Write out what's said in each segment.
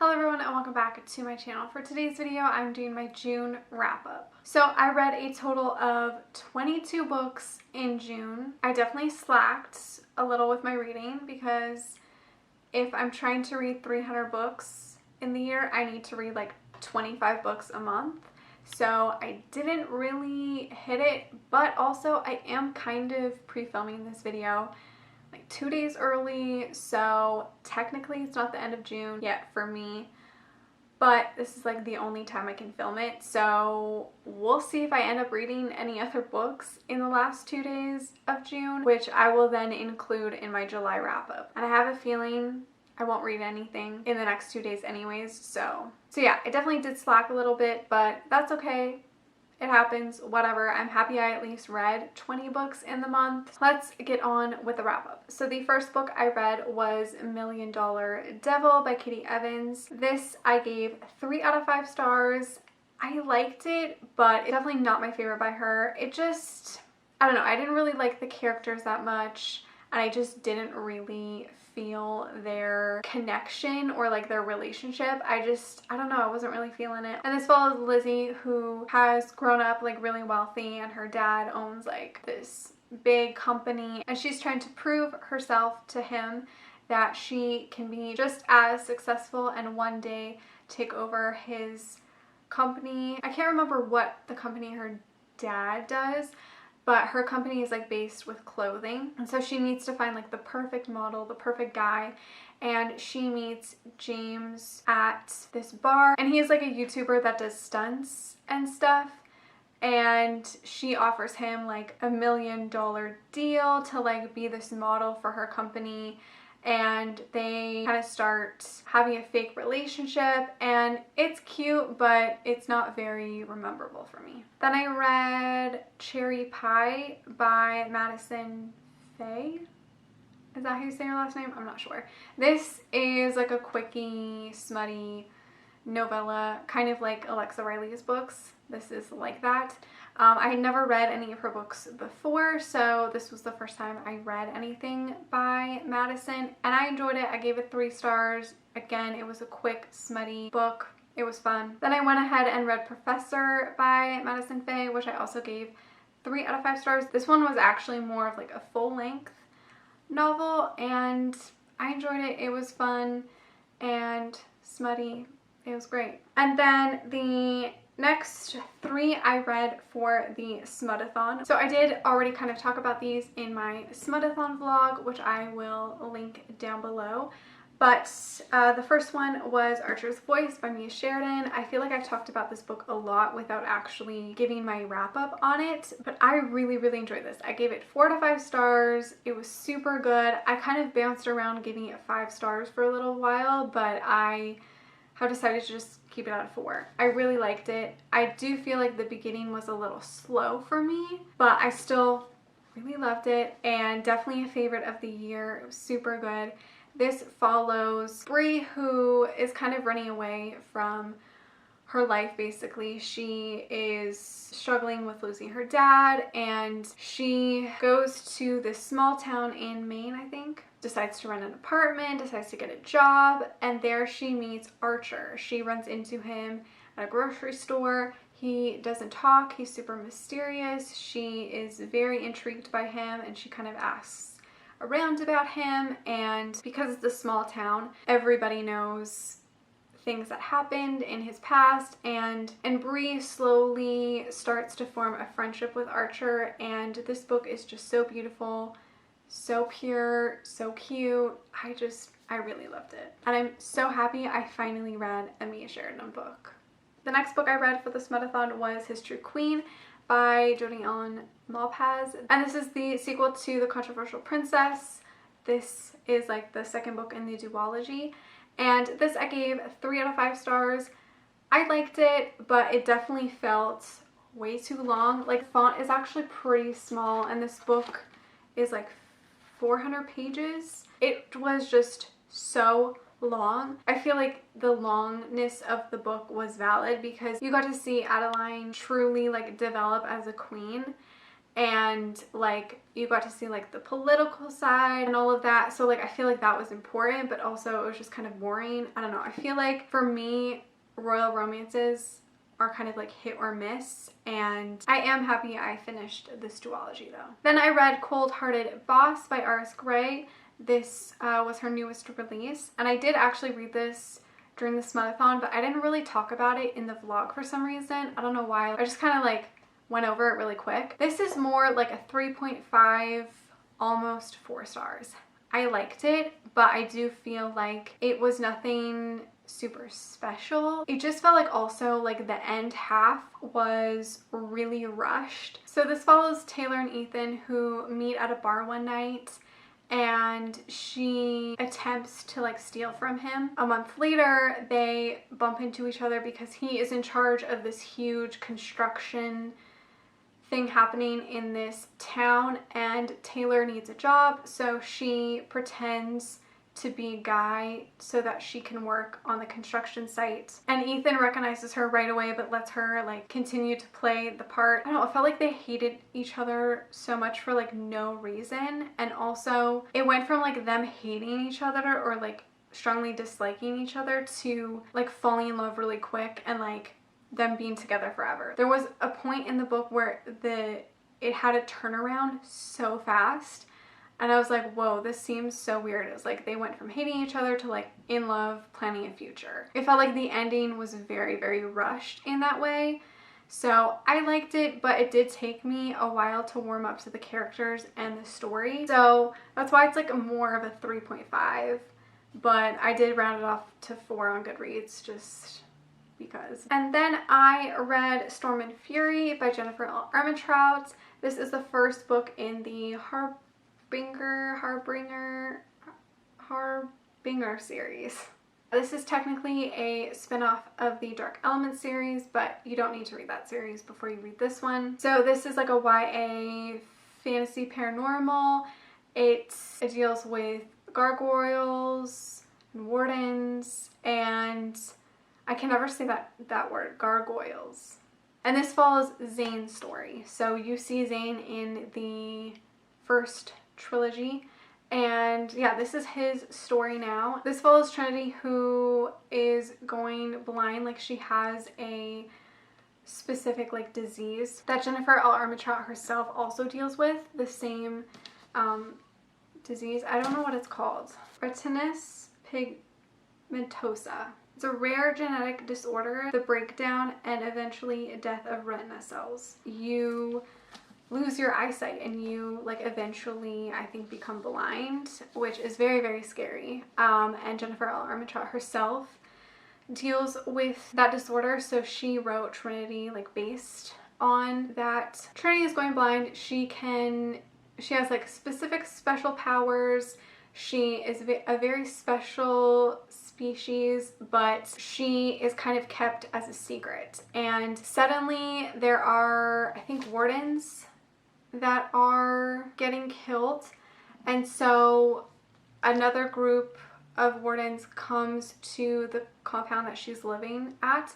Hello everyone and welcome back to my channel. For today's video, I'm doing my June wrap up. So I read a total of 22 books in June. I definitely slacked a little with my reading because if I'm trying to read 300 books in the year, I need to read like 25 books a month. So I didn't really hit it, but also I am kind of pre-filming this video like 2 days early, so technically it's not the end of June yet for me, but this is like the only time I can film it, so we'll see if I end up reading any other books in the last 2 days of June, which I will then include in my July wrap up. And I have a feeling I won't read anything in the next 2 days anyways, so yeah, I definitely did slack a little bit, but that's okay. It happens, whatever. I'm happy I at least read 20 books in the month. Let's get on with the wrap up. So the first book I read was $1,000,000 Devil by Katie Evans. This I gave 3 out of 5 stars. I liked it, but it's definitely not my favorite by her. It just, I don't know, I didn't really like the characters that much, and I just didn't really feel their connection or like their relationship. I don't know, I wasn't really feeling it. And this follows Lizzie, who has grown up like really wealthy, and her dad owns like this big company, and she's trying to prove herself to him that she can be just as successful and one day take over his company. I can't remember what the company her dad does, but her company is like based with clothing, and so she needs to find like the perfect model, the perfect guy, and she meets James at this bar, and he is like a YouTuber that does stunts and stuff, and she offers him like $1,000,000 deal to like be this model for her company, and they kind of start having a fake relationship, and it's cute, but it's not very memorable for me. Then I read Cherry Pie by Madison Faye. Is that how you say her last name? I'm not sure. This is like a quickie, smutty novella, kind of like Alexa Riley's books. This is like that. I had never read any of her books before, so this was the first time I read anything by Madison, and I enjoyed it. I gave it 3 stars. Again, it was a quick, smutty book. It was fun. Then I went ahead and read Professor by Madison Faye, which I also gave 3 out of 5 stars. This one was actually more of like a full-length novel, and I enjoyed it. It was fun and smutty. It was great. And then the next 3 I read for the Smutathon. So I did already kind of talk about these in my Smutathon vlog, which I will link down below. But the first one was Archer's Voice by Mia Sheridan. I feel like I've talked about this book a lot without actually giving my wrap up on it, but I really enjoyed this. I gave it 4 out of 5 stars. It was super good. I kind of bounced around giving it 5 stars for a little while, but I have decided to just keep it at 4. I really liked it. I do feel like the beginning was a little slow for me, but I still really loved it, and definitely a favorite of the year. It was super good. This follows Bree, who is kind of running away from her life basically. She is struggling with losing her dad, and she goes to this small town in Maine, I think, decides to rent an apartment, decides to get a job, and there she meets Archer. She runs into him at a grocery store. He doesn't talk, he's super mysterious. She is very intrigued by him, and she kind of asks around about him, and because it's a small town, everybody knows things that happened in his past, and Bree slowly starts to form a friendship with Archer, and this book is just so beautiful, so pure, so cute. I really loved it, and I'm so happy I finally read a Mia Sheridan book. The next book I read for the Smutathon was History Queen by Jodi Ellen Malpaz, and this is the sequel to The Controversial Princess. This is like the second book in the duology, and this I gave 3 out of 5 stars. I liked it, but it definitely felt way too long. Like, the font is actually pretty small, and this book is like 400 pages. It was just so long. I feel like the longness of the book was valid because you got to see Adeline truly like develop as a queen, and like you got to see like the political side and all of that. So like I feel like that was important, but also it was just kind of boring. I don't know. I feel like for me, royal romances are kind of like hit or miss, and I am happy I finished this duology though. Then I read Cold Hearted Boss by R.S. Gray. This was her newest release, and I did actually read this during the Smutathon, but I didn't really talk about it in the vlog for some reason. I don't know why. I just kind of like went over it really quick. This is more like a 3.5, almost 4 stars. I liked it, but I do feel like it was nothing super special. It just felt like also like the end half was really rushed. So this follows Taylor and Ethan, who meet at a bar one night, and she attempts to like steal from him. A month later, they bump into each other because he is in charge of this huge construction thing happening in this town, and Taylor needs a job, so she pretends to be a guy so that she can work on the construction site. And Ethan recognizes her right away, but lets her like continue to play the part. I don't know, it felt like they hated each other so much for like no reason. And also it went from like them hating each other or like strongly disliking each other to like falling in love really quick and like them being together forever. There was a point in the book where it had a turnaround so fast, and I was like, whoa, this seems so weird. It was like they went from hating each other to like in love, planning a future. It felt like the ending was very, very rushed in that way. So I liked it, but it did take me a while to warm up to the characters and the story. So that's why it's like more of a 3.5, but I did round it off to 4 on Goodreads just because. And then I read Storm and Fury by Jennifer L. Armentrout. This is the first book in the Harbinger series. This is technically a spin-off of the Dark Element series, but you don't need to read that series before you read this one. So this is like a YA fantasy paranormal. It deals with gargoyles and wardens, and I can never say that word, gargoyles. And this follows Zane's story. So you see Zane in the first trilogy, and yeah, this is his story now. This follows Trinity, who is going blind. Like she has a specific like disease that Jennifer L. Armentrout herself also deals with, the same disease. I don't know what it's called. Retinitis pigmentosa. It's a rare genetic disorder, the breakdown and eventually death of retina cells. You lose your eyesight and you like eventually, I think, become blind, which is very, very scary. And Jennifer L. Armentrout herself deals with that disorder, so she wrote Trinity like based on that. Trinity is going blind. She has like specific special powers. She is a very special species, but she is kind of kept as a secret. And suddenly there are, I think, wardens that are getting killed. And so another group of wardens comes to the compound that she's living at,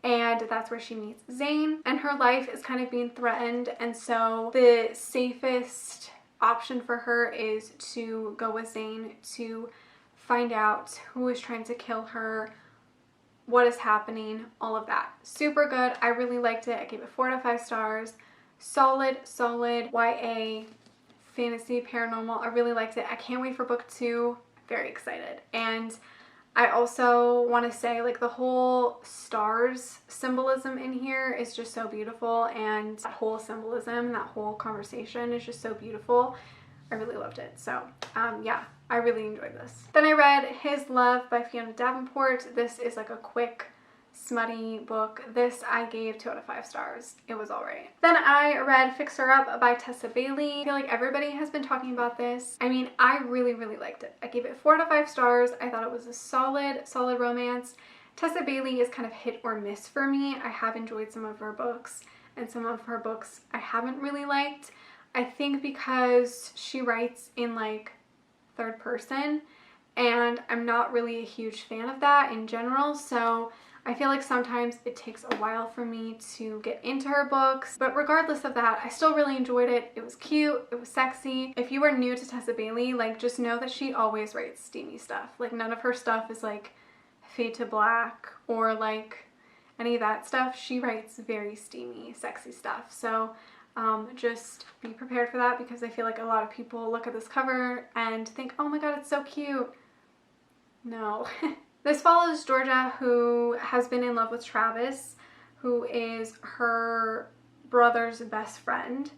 and that's where she meets Zane. And her life is kind of being threatened, and so the safest option for her is to go with Zane to find out who is trying to kill her, what is happening, all of that. Super good. I really liked it. I gave it 4 out of 5 stars. Solid YA fantasy paranormal. I really liked it. I can't wait for book 2. Very excited. And I also want to say, like, the whole stars symbolism in here is just so beautiful, and that whole symbolism, that whole conversation is just so beautiful. I really loved it. So yeah, I really enjoyed this. Then I read His Love by Fiona Davenport. This is like a quick, smutty book. This I gave 2 out of 5 stars. It was alright. Then I read Fix Her Up by Tessa Bailey. I feel like everybody has been talking about this. I mean, I really, really liked it. I gave it 4 out of 5 stars. I thought it was a solid romance. Tessa Bailey is kind of hit or miss for me. I have enjoyed some of her books, and some of her books I haven't really liked. I think because she writes in like 3rd person, and I'm not really a huge fan of that in general, so I feel like sometimes it takes a while for me to get into her books, but regardless of that, I still really enjoyed it. It was cute, it was sexy. If you are new to Tessa Bailey, like just know that she always writes steamy stuff. Like none of her stuff is like fade to black or like any of that stuff. She writes very steamy, sexy stuff. So just be prepared for that, because I feel like a lot of people look at this cover and think, oh my god, it's so cute. No. This follows Georgia, who has been in love with Travis, who is her brother's best friend.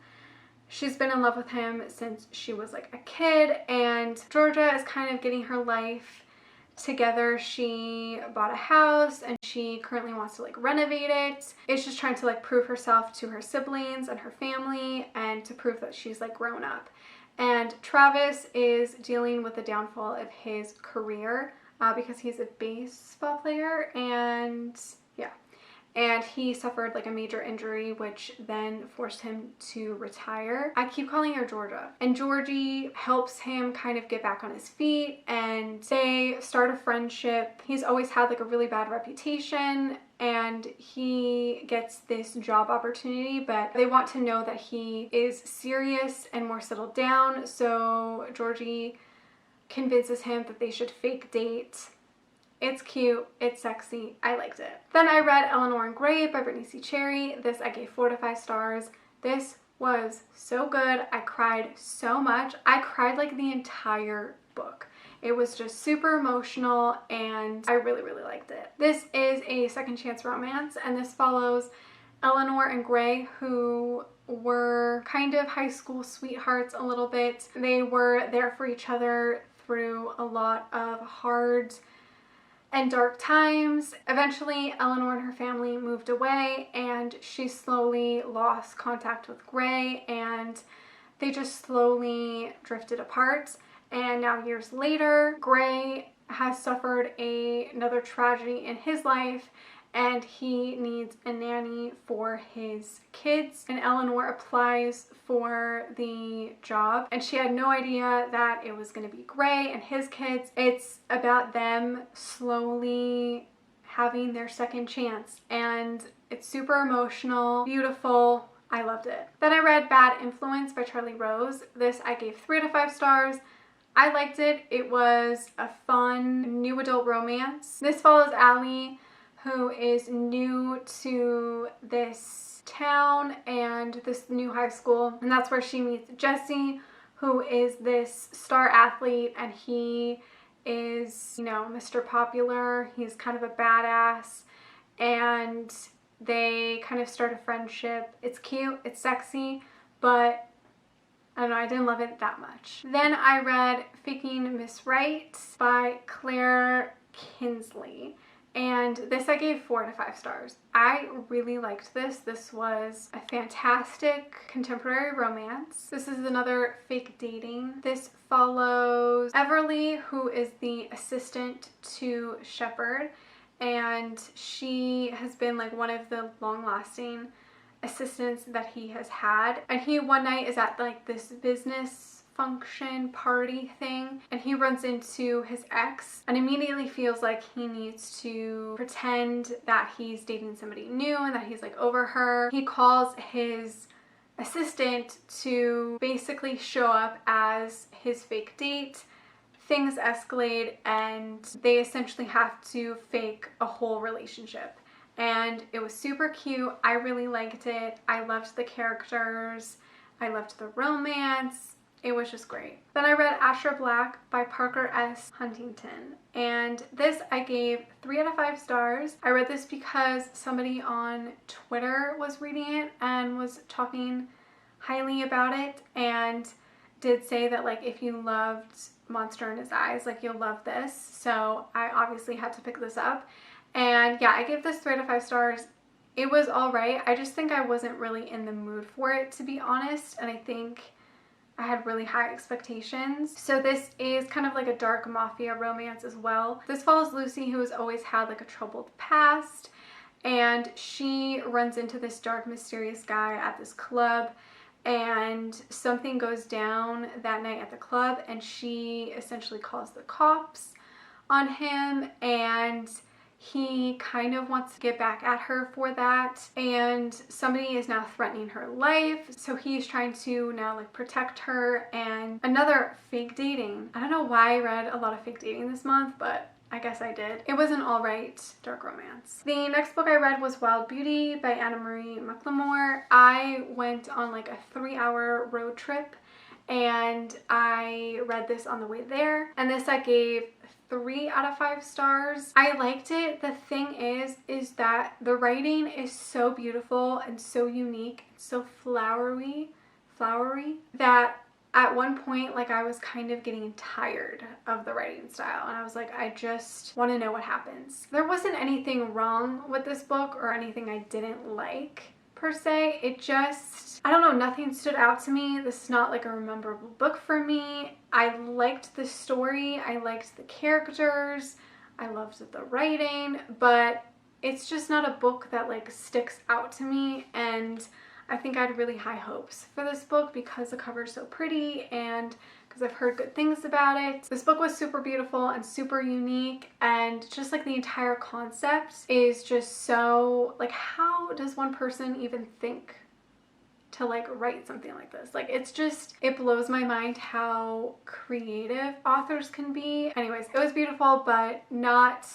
She's been in love with him since she was like a kid, and Georgia is kind of getting her life together. She bought a house and she currently wants to like renovate it. It's just trying to like prove herself to her siblings and her family and to prove that she's like grown up. And Travis is dealing with the downfall of his career because he's a baseball player, and yeah. And he suffered like a major injury, which then forced him to retire. I keep calling her Georgia. And Georgie helps him kind of get back on his feet, and they start a friendship. He's always had like a really bad reputation, and he gets this job opportunity, but they want to know that he is serious and more settled down. So Georgie convinces him that they should fake date. It's cute, it's sexy, I liked it. Then I read Eleanor and Gray by Brittany C. Cherry. This I gave 4 to 5 stars. This was so good. I cried so much. I cried like the entire book. It was just super emotional and I really, really liked it. This is a second chance romance, and this follows Eleanor and Gray, who were kind of high school sweethearts a little bit. They were there for each other through a lot of hard and dark times. Eventually, Eleanor and her family moved away, and she slowly lost contact with Gray, and they just slowly drifted apart. And now years later, Gray has suffered another tragedy in his life, and he needs a nanny for his kids. And Eleanor applies for the job, and she had no idea that it was going to be Gray and his kids. It's about them slowly having their second chance, and it's super emotional, beautiful. I loved it. Then I read Bad Influence by Charlie Rose. This I gave 3 to 5 stars. I liked it. It was a fun new adult romance. This follows Allie, who is new to this town and this new high school, and that's where she meets Jesse, who is this star athlete, and he is, you know, Mr. Popular. He's kind of a badass, and they kind of start a friendship. It's cute, it's sexy, but I don't know, I didn't love it that much. Then I read Faking Miss Right by Claire Kinsley. And this I gave 4 to 5 stars. I really liked this. This was a fantastic contemporary romance. This is another fake dating. This follows Everly, who is the assistant to Shepard, and she has been like one of the long-lasting assistants that he has had. And he one night is at like this business function party thing, and he runs into his ex and immediately feels like he needs to pretend that he's dating somebody new and that he's like over her. He calls his assistant to basically show up as his fake date. Things escalate and they essentially have to fake a whole relationship. And it was super cute. I really liked it. I loved the characters. I loved the romance. It was just great. Then I read Asher Black by Parker S. Huntington, and this I gave 3 out of 5 stars. I read this because somebody on Twitter was reading it and was talking highly about it, and did say that like if you loved Monster in His Eyes, like you'll love this. So I obviously had to pick this up, and yeah, I gave this 3 out of 5 stars. It was all right. I just think I wasn't really in the mood for it, to be honest, and I think I had really high expectations. So this is kind of like a dark mafia romance as well. This follows Lucy, who has always had like a troubled past, and she runs into this dark, mysterious guy at this club, and something goes down that night at the club, and she essentially calls the cops on him, and he kind of wants to get back at her for that, and somebody is now threatening her life, so he's trying to now like protect her. And another fake dating. I don't know why I read a lot of fake dating this month, but I guess I did. It was an alright dark romance. The next book I read was Wild Beauty by Anna Marie McLemore. I went on like a 3-hour road trip and I read this on the way there, and this I gave 3 out of 5 stars. I liked it. The thing is that the writing is so beautiful and so unique, so flowery, that at one point, like, I was kind of getting tired of the writing style, and I was like, I just want to know what happens. There wasn't anything wrong with this book or anything I didn't like per se. It just, I don't know, nothing stood out to me. This is not like a memorable book for me. I liked the story, I liked the characters, I loved the writing, but it's just not a book that like sticks out to me. And I think I had really high hopes for this book because the cover is so pretty and because I've heard good things about it. This book was super beautiful and super unique, and just like the entire concept is just so, like, how does one person even think to like write something like this? Like, it's just, it blows my mind how creative authors can be. Anyways, it was beautiful, but not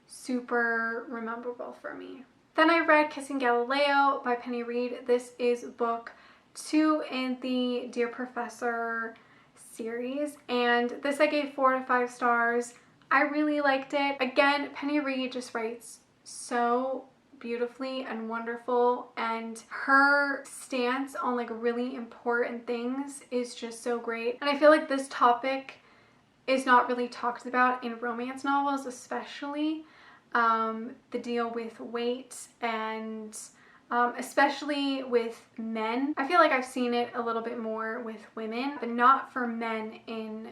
super rememberable for me. Then I read Kissing Galileo by Penny Reid. This is book 2 in the Dear Professor series, and this I gave 4 to 5 stars. I really liked it. Again, Penny Reid just writes so beautifully and wonderful, and her stance on like really important things is just so great. And I feel like this topic is not really talked about in romance novels, especially the deal with weight, and especially with men. I feel like I've seen it a little bit more with women, but not for men in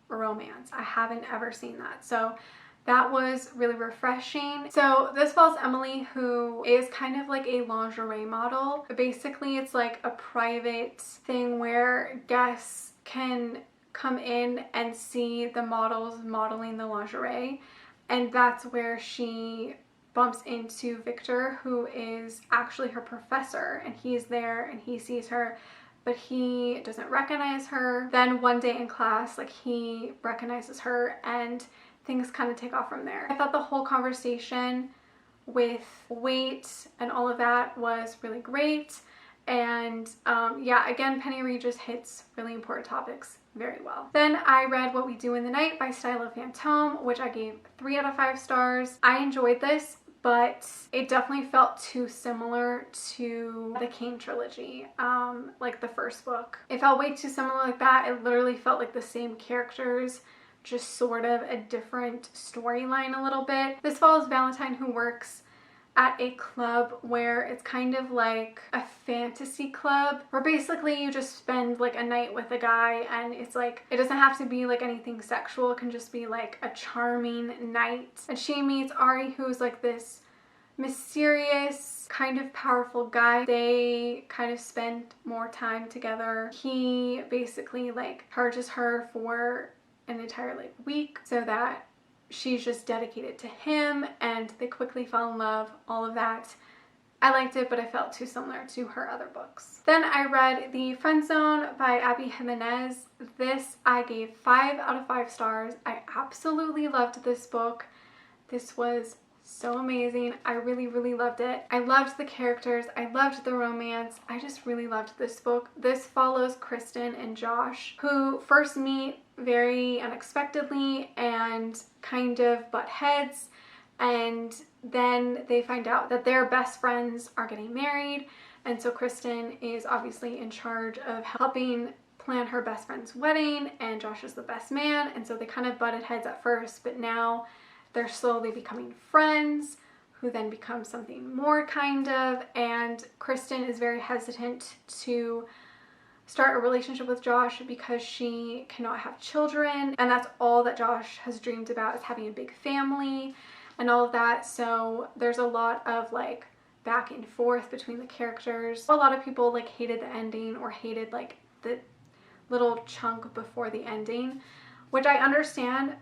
romance. I haven't ever seen that. So that was really refreshing. So this follows Emily, who is kind of like a lingerie model. Basically, it's like a private thing where guests can come in and see the models modeling the lingerie. And that's where she bumps into Victor, who is actually her professor, and he's there and he sees her, but he doesn't recognize her. Then one day in class, like, he recognizes her and things kind of take off from there. I thought the whole conversation with weight and all of that was really great. And yeah, again, Penny Reid just hits really important topics very well. Then I read What We Do in the Night by Stylo Fantôme, which I gave 3 out of 5 stars. I enjoyed this, but it definitely felt too similar to the Kane trilogy, like the first book. It felt way too similar like that. It literally felt like the same characters, just sort of a different storyline a little bit. This follows Valentine, who works at a club where it's kind of like a fantasy club where basically you just spend like a night with a guy, and it's like, it doesn't have to be like anything sexual, it can just be like a charming night. And she meets Ari, who's like this mysterious, kind of powerful guy. They kind of spend more time together. He basically like charges her for an entire like week so that she's just dedicated to him, and they quickly fall in love, all of that. I liked it, but I felt too similar to her other books. Then I read The Friendzone by Abby Jimenez. This I gave 5 out of 5 stars. I absolutely loved this book. This was so amazing. I really, really loved it. I loved the characters. I loved the romance. I just really loved this book. This follows Kristen and Josh, who first meet very unexpectedly and kind of butt heads, and then they find out that their best friends are getting married, and so Kristen is obviously in charge of helping plan her best friend's wedding, and Josh is the best man, and so they kind of butted heads at first, but now they're slowly becoming friends, who then become something more kind of, and Kristen is very hesitant to start a relationship with Josh because she cannot have children, and that's all that Josh has dreamed about, is having a big family and all of that. So there's a lot of like back and forth between the characters. A lot of people like hated the ending or hated like the little chunk before the ending, which I understand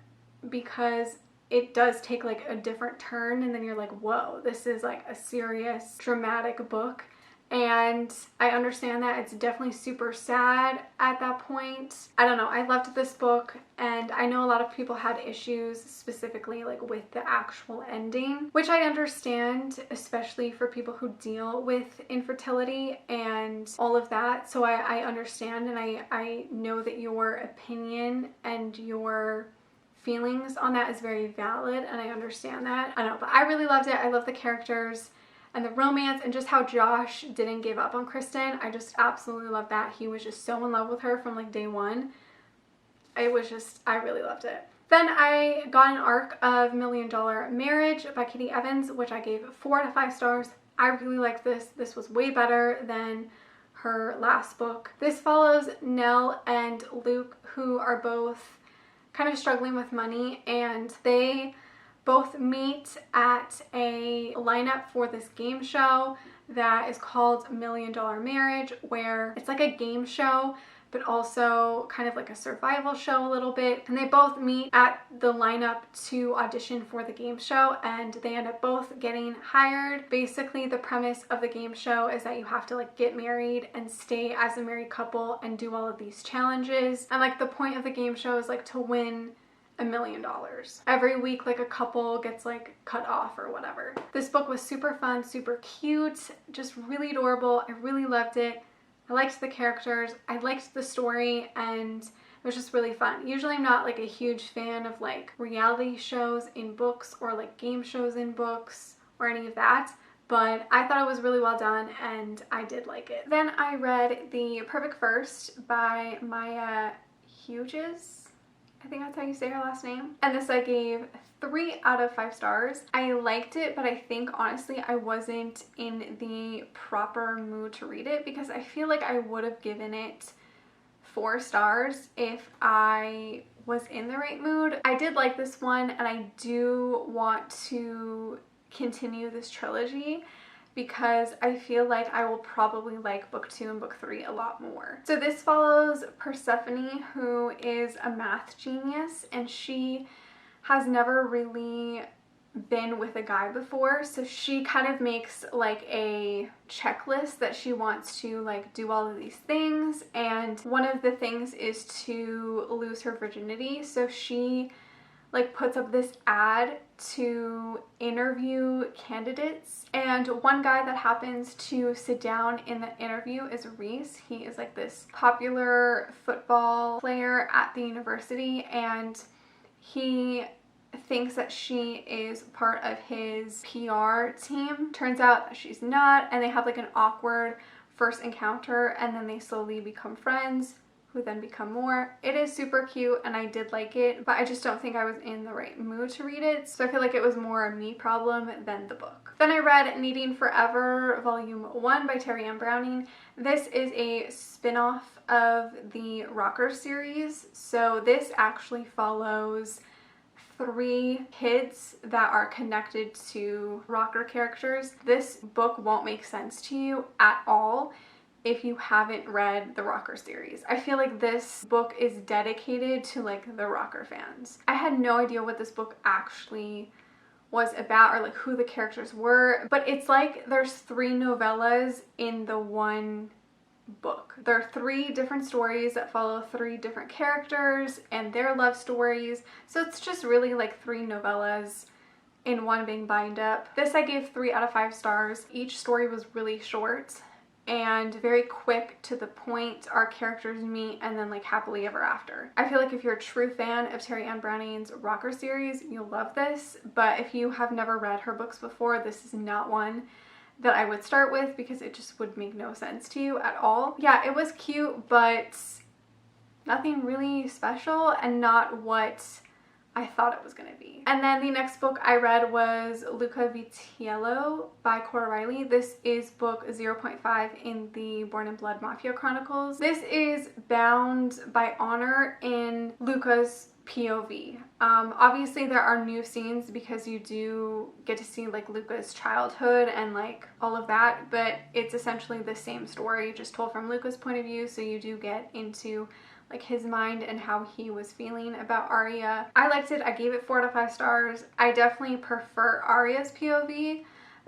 because it does take like a different turn, and then you're like, whoa, this is like a serious dramatic book. And I understand that it's definitely super sad at that point. I don't know, I loved this book, and I know a lot of people had issues specifically like with the actual ending, which I understand, especially for people who deal with infertility and all of that. So I understand, and I know that your opinion and your feelings on that is very valid, and I understand that. I don't know, but I really loved it. I love the characters and the romance, and just how Josh didn't give up on Kristen. I just absolutely love that. He was just so in love with her from like day one. It was just, I really loved it. Then I got an arc of $1 Million Marriage by Katie Evans, which I gave 4 out of 5 stars. I really liked this. This was way better than her last book. This follows Nell and Luke, who are both kind of struggling with money, and they both meet at a lineup for this game show that is called $1 Million Marriage, where it's like a game show but also kind of like a survival show a little bit. And they both meet at the lineup to audition for the game show, and they end up both getting hired. Basically, the premise of the game show is that you have to like get married and stay as a married couple and do all of these challenges. And like the point of the game show is like to win $1 million. Every week, like a couple gets like cut off or whatever. This book was super fun, super cute, just really adorable. I really loved it. I liked the characters, I liked the story, and it was just really fun. Usually I'm not like a huge fan of like reality shows in books or like game shows in books or any of that, but I thought it was really well done and I did like it. Then I read The Perfect First by Maya Hughes. I think that's how you say her last name. And this I gave 3 out of 5 stars. I liked it, but I think honestly I wasn't in the proper mood to read it, because I feel like I would have given it 4 stars if I was in the right mood. I did like this one, and I do want to continue this trilogy, because I feel like I will probably like book 2 and book 3 a lot more. So this follows Persephone, who is a math genius, and she has never really been with a guy before, so she kind of makes like a checklist that she wants to like do all of these things, and one of the things is to lose her virginity. So she like puts up this ad to interview candidates, and one guy that happens to sit down in the interview is Reese. He is like this popular football player at the university, and he thinks that she is part of his PR team. Turns out that she's not, and they have like an awkward first encounter, and then they slowly become friends, who then become more. It is super cute, and I did like it, but I just don't think I was in the right mood to read it, so I feel like it was more a me problem than the book. Then I read Needing Forever Volume 1 by Terry Ann Browning. This is a spin-off of the Rocker series, so this actually follows 3 kids that are connected to Rocker characters. This book won't make sense to you at all if you haven't read the Rocker series. I feel like this book is dedicated to like the Rocker fans. I had no idea what this book actually was about or like who the characters were, but it's like there's 3 novellas in the one book. There are 3 different stories that follow 3 different characters and their love stories, so it's just really like 3 novellas in one being bind up. This I gave 3 out of 5 stars. Each story was really short and very quick to the point. Our characters meet and then like happily ever after. I feel like if you're a true fan of Terry Ann Browning's Rocker series, you'll love this, but if you have never read her books before, this is not one that I would start with, because it just would make no sense to you at all. Yeah, it was cute, but nothing really special and not what I thought it was gonna be. And then the next book I read was Luca Vitiello by Cora Riley. This is book 0.5 in the Born in Blood Mafia Chronicles. This is bound by honor in Luca's POV. Obviously there are new scenes because you do get to see like Luca's childhood and like all of that, but it's essentially the same story just told from Luca's point of view, so you do get into like his mind and how he was feeling about Arya. I liked it. I gave it 4 out of 5 stars. I definitely prefer Arya's POV,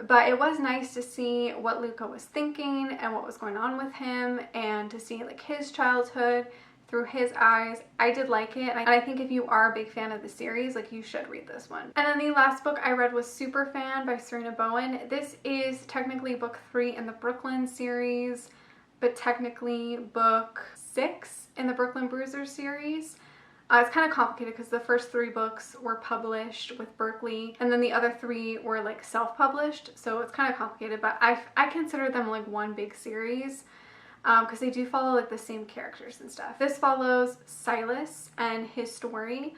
but it was nice to see what Luca was thinking and what was going on with him, and to see like his childhood through his eyes. I did like it, and I think if you are a big fan of the series, like, you should read this one. And then the last book I read was Superfan by Serena Bowen. This is technically book 3 in the Brooklyn series, but technically book 6 in the Brooklyn Bruiser series. It's kind of complicated because the first 3 books were published with Berkeley, and then the other 3 were like self-published, so it's kind of complicated, but I consider them like one big series because they do follow like the same characters and stuff. This follows Silas and his story.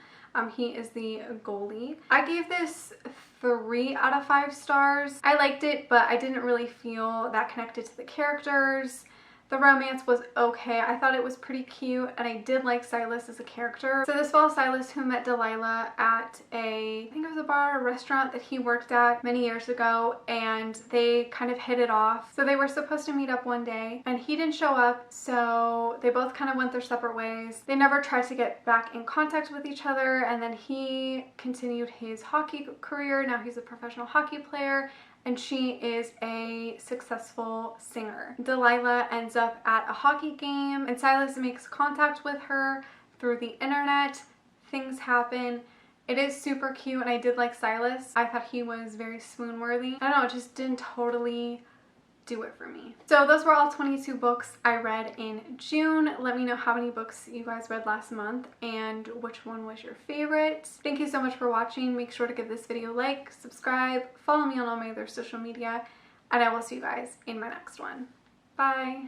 He is the goalie. I gave this 3 out of 5 stars. I liked it, but I didn't really feel that connected to the characters. The romance was okay. I thought it was pretty cute, and I did like Silas as a character. So this follows Silas, who met Delilah at I think it was a bar or restaurant that he worked at many years ago, and they kind of hit it off. So they were supposed to meet up one day, and he didn't show up, so they both kind of went their separate ways. They never tried to get back in contact with each other, and then he continued his hockey career. Now he's a professional hockey player, and she is a successful singer. Delilah ends up at a hockey game, and Silas makes contact with her through the internet. Things happen. It is super cute, and I did like Silas. I thought he was very swoon-worthy. I don't know, it just didn't totally do it for me. So those were all 22 books I read in June. Let me know how many books you guys read last month and which one was your favorite. Thank you so much for watching. Make sure to give this video a like, subscribe, follow me on all my other social media, and I will see you guys in my next one. Bye!